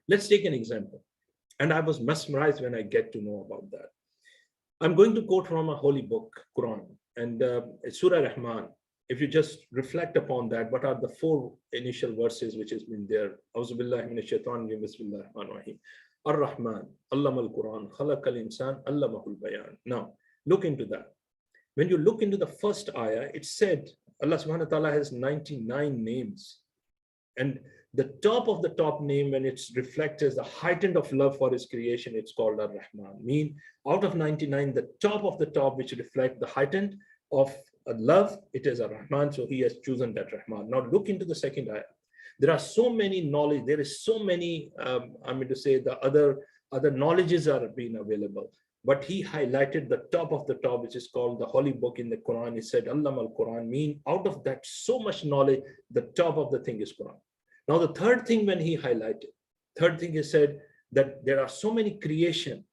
Let's take an example. And I was mesmerized when I get to know about that. I'm going to quote from a holy book, Quran, and Surah Rahman. If you just reflect upon that, what are the four initial verses which has been there? Auzu billahi minash shaitanir rajim, bismillahir rahmanir rahim. Ar-Rahman, Allama al-Quran, Khalaq al-Insan, Allamahul Bayan. Now, look into that. When you look into the first ayah, it said Allah subhanahu wa ta'ala has 99 names. And the top name, when it's reflected as the heightened of love for his creation, it's called Ar-Rahman. Mean out of 99, the top of the top, which reflect the heightened of love, it is Ar-Rahman. So he has chosen that Rahman. Now look into the second ayah. There are so many knowledge. There is so many, I mean to say the other knowledges are being available. But he highlighted the top of the top, which is called the holy book in the Quran. He said, Allama al-Quran, mean out of that so much knowledge, the top of the thing is Quran. Now, the third thing when he highlighted, third thing he said that there are so many creation,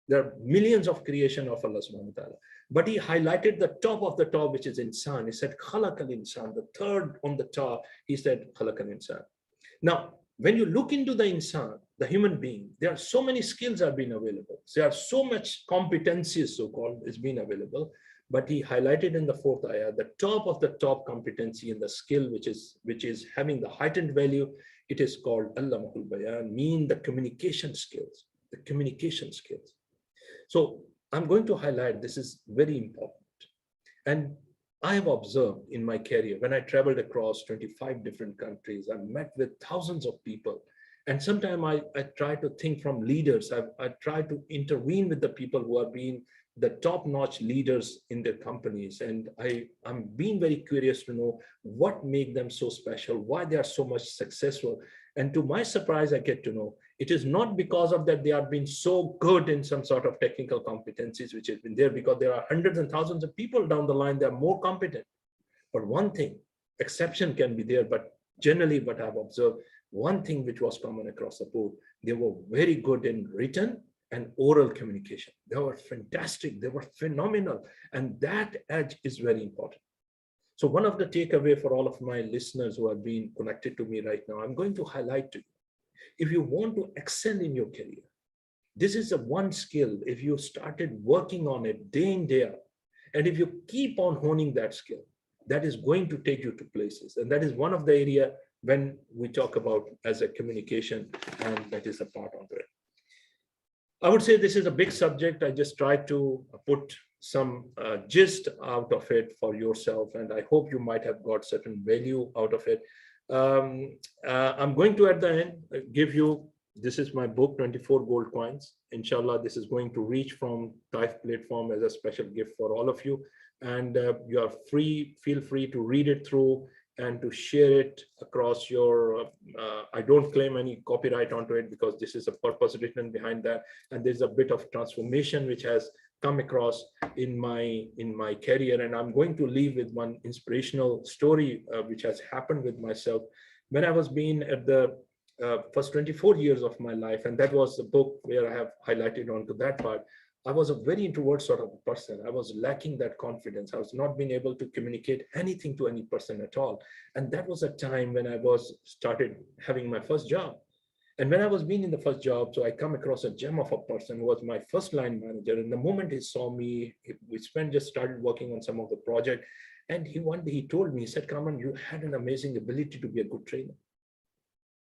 there are millions of creation of Allah subhanahu wa ta'ala. But he highlighted the top of the top, which is insan. He said, Khalaq al-Insan, the third on the top, he said, Khalaq al-Insan. Now, when you look into the insan, the human being, there are so many skills are being available. There are so much competencies, so-called, is being available. But he highlighted in the fourth ayah, the top of the top competency in the skill, which is having the heightened value, it is called Allamahul Bayan, mean the communication skills, the communication skills. So I'm going to highlight, this is very important. And I have observed in my career, when I traveled across 25 different countries, I met with thousands of people. And sometimes I try to think from leaders. I try to intervene with the people who are being the top-notch leaders in their companies. And I'm being very curious to know what makes them so special, why they are so much successful. And to my surprise, I get to know it is not because of that they are being so good in some sort of technical competencies, which has been there, because there are hundreds and thousands of people down the line that are more competent. But one thing, exception can be there, but generally what I've observed, one thing which was common across the board, they were very good in written and oral communication. They were fantastic, they were phenomenal. And that edge is very important. So one of the takeaway for all of my listeners who are being connected to me right now, I'm going to highlight to you. If you want to excel in your career, this is a one skill. If you started working on it day in, day out, and if you keep on honing that skill, that is going to take you to places. And that is one of the area when we talk about as a communication, and that is a part of it. I would say this is a big subject. I just try to put some gist out of it for yourself, and I hope you might have got certain value out of it. I'm going to, at the end, give you, this is my book, 24 Gold Coins. Inshallah, this is going to reach from Taif platform as a special gift for all of you. And you are free, feel free to read it through and to share it across your, I don't claim any copyright onto it because this is a purpose written behind that. And there's a bit of transformation which has come across in my career. And I'm going to leave with one inspirational story which has happened with myself when I was being at the first 24 years of my life. And that was the book where I have highlighted onto that part. I was a very introvert sort of person. I was lacking that confidence. I was not being able to communicate anything to any person at all. And that was a time when I started having my first job. And when I was being in the first job, so I come across a gem of a person who was my first line manager. And the moment he saw me, we just started working on some of the project. And one day he told me, he said, Kamran, you had an amazing ability to be a good trainer.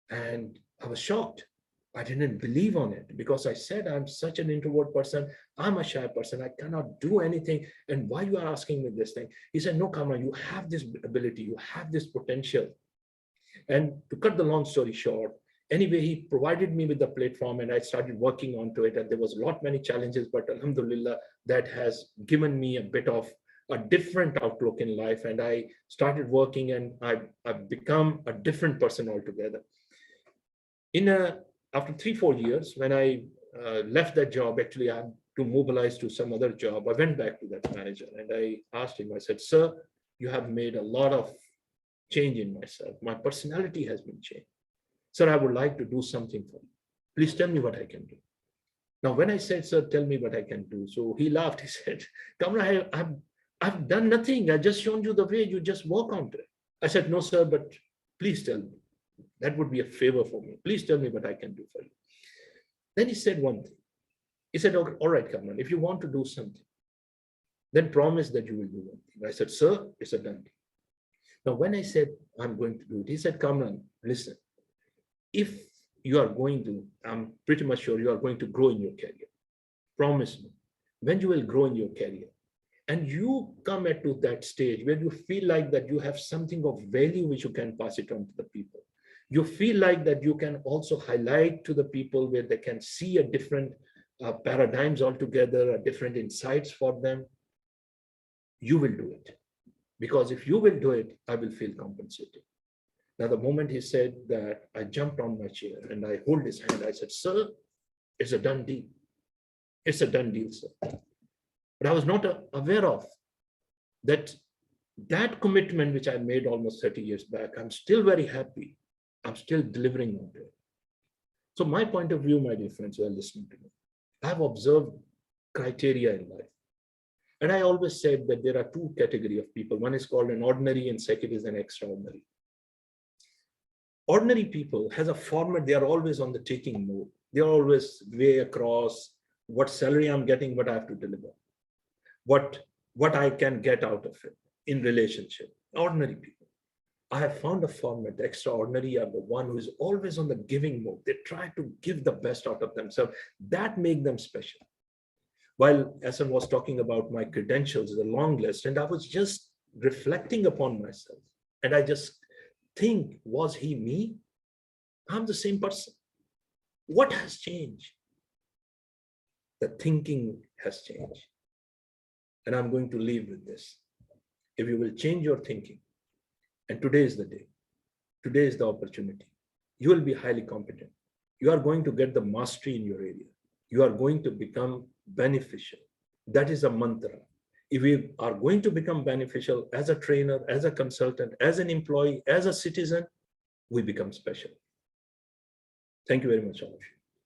And I was shocked. I didn't believe on it because I said, I'm such an introvert person. I'm a shy person. I cannot do anything. And why you are asking me this thing? He said, no, Kamran, you have this ability. You have this potential. And to cut the long story short, anyway, he provided me with the platform and I started working onto it. And there was many challenges, but alhamdulillah, that has given me a bit of a different outlook in life. And I started working and I've become a different person altogether. After 3-4 years, when I left that job, actually I had to mobilize to some other job. I went back to that manager and I asked him, I said, sir, you have made a lot of change in myself. My personality has been changed. Sir, I would like to do something for you. Please tell me what I can do. Now, when I said, sir, tell me what I can do. So he laughed. He said, Kamran, I've done nothing. I just shown you the way, you just walk on it. I said, no, sir, but please tell me. That would be a favor for me. Please tell me what I can do for you. Then he said one thing. He said, okay, all right, Kamran, if you want to do something, then promise that you will do one thing. I said, sir, it's a done deal. Now, when I said, I'm going to do it, he said, Kamran, listen, if you are going to, I'm pretty much sure you are going to grow in your career. Promise me, when you will grow in your career, and you come to that stage where you feel like that you have something of value which you can pass it on to the people. You feel like that you can also highlight to the people where they can see a different paradigms altogether, a different insights for them. You will do it. Because if you will do it, I will feel compensated. Now, the moment he said that, I jumped on my chair and I hold his hand. I said, sir, it's a done deal. It's a done deal, sir. But I was not aware of that commitment which I made almost 30 years back. I'm still very happy. I'm still delivering on it. So my point of view, my dear friends who are listening to me, I have observed criteria in life. And I always said that there are two categories of people. One is called an ordinary and second is an extraordinary. Ordinary people has a format. They are always on the taking mode. They are always way across what salary I'm getting, what I have to deliver. What I can get out of it in relationship. Ordinary people. I have found a format. The extraordinary are the one who is always on the giving mode. They try to give the best out of themselves. That makes them special. While Hassan was talking about my credentials, the long list, and I was just reflecting upon myself. And I just think, was he me? I'm the same person. What has changed? The thinking has changed. And I'm going to leave with this. If you will change your thinking, and today is the day, today is the opportunity, you will be highly competent. You are going to get the mastery in your area. You are going to become beneficial. That is a mantra. If we are going to become beneficial as a trainer, as a consultant, as an employee, as a citizen, we become special. Thank you very much, all of you.